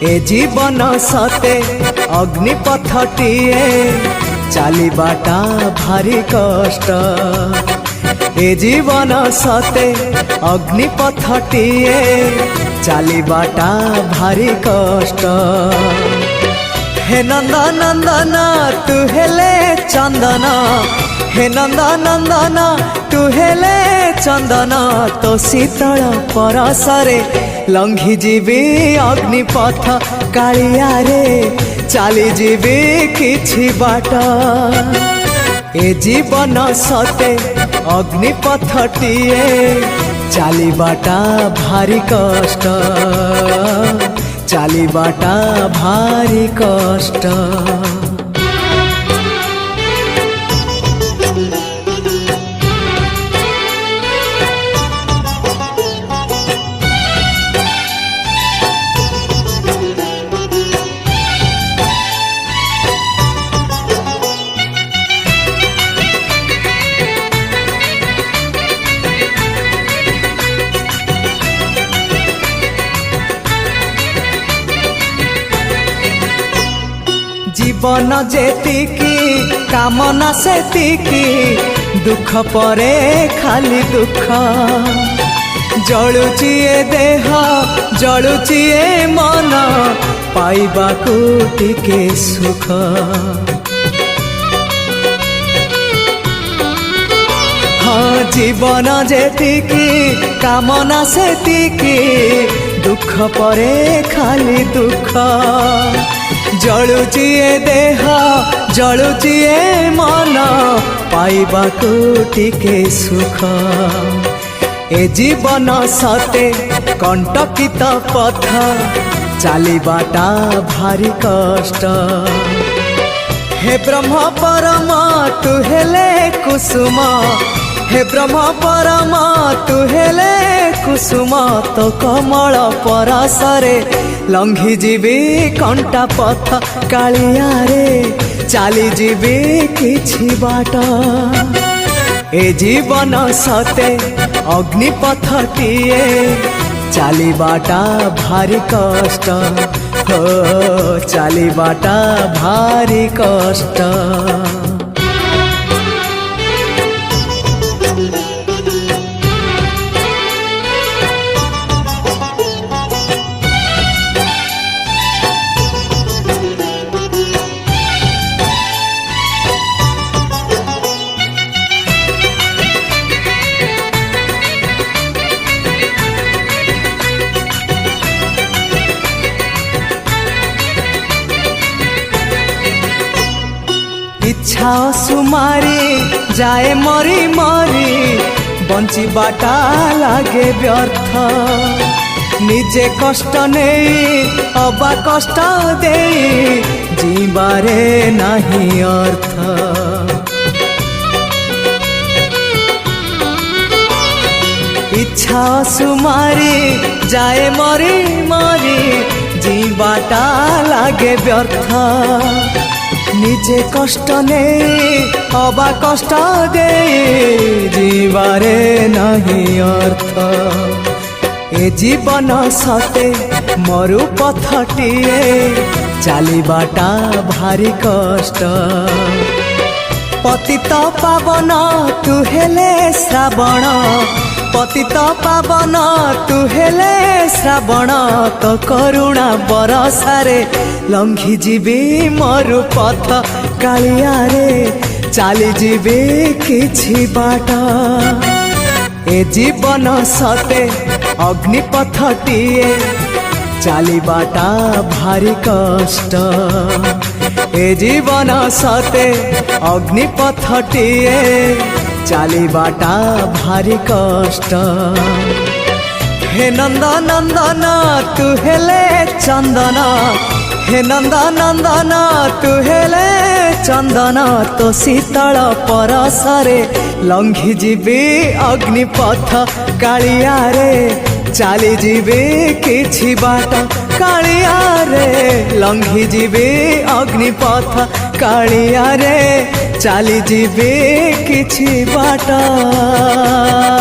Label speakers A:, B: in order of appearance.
A: ए जीवन सते अग्निपथटीए चलिबाटा भारी कष्ट। ए जीवन सते अग्निपथटीए चलिबाटा भारी कष्ट। हे नंदनंदन तू हेले चंदन, हे नंदनंदन तू हेले चंदन, तो शीतल परसरे लंघी जीवी अग्निपथ कालिया रे चली जीवी किछि बाट। ए जीवन सते अग्निपथटीए चलिबाटा भारी कष्ट, चलिबाटा भारी कष्ट। जीवन जेतिकी कामना सेतिकी, दुख परे खाली दुख। जलुची ए देह जलुची ए मन, पाइबाकू टिके सुख। हाँ जीवन जेतिकी कामना सेतिकी, दुख परे खाली दुख। जलुची ए देह जलुची ए मन, पाइबाकू टिके सुख। ए जीवन सते कंटकित पथ चलिबाटा भारी कष्ट। हे ब्रह्म परम तू हेले कुसुम, हे ब्रह्म परम तू हेले कुसुम, तो कमल परसरे लंघी जीवी कंटा पथ कालिया रे चली जीवी किछि बाट। ए जीवन सते अग्निपथटीए चलिबाटा भारी कष्ट, हो चलिबाटा भारी कष्ट। इच्छा सुमारी जाए मरी मरी, बंचिबाटा लागे व्यर्थ। निजे कष्ट नहीं अबा कष्ट दे, जीवारे नहीं अर्थ। इच्छा सुमारी जाए मरी मरी, जीवाटा लागे व्यर्थ। निजे कष्ट नहीं अबा कष्ट दे, जीवारे नहीं अर्थ। ए जीवन सते मरुपथटीए चलिबाटा भारी कष्ट। पतित पावन तू हेले श्रावण, पतित पावन तू हेले श्रावण, तो करुणा बरसारे लंघी जीवी मरुपथ कालिया रे चली जीवी किछि बाट। ए जीवन सते अग्निपथटीए चलिबाटा भारी कष्ट। ए जीवन सते अग्निपथटीए चलिबाटा भारी कष्ट। हे नंदनंदन तू हेले चंदन, हे नंदनंदन तू हेले चंदन, तो शीतल परसरे लंघी जीवी अग्निपथ कालिया रे चली जीवी किछि बाट। कालिया रे लंघी जीवी अग्निपथ कालिया रे चली जीवी किछि बाट।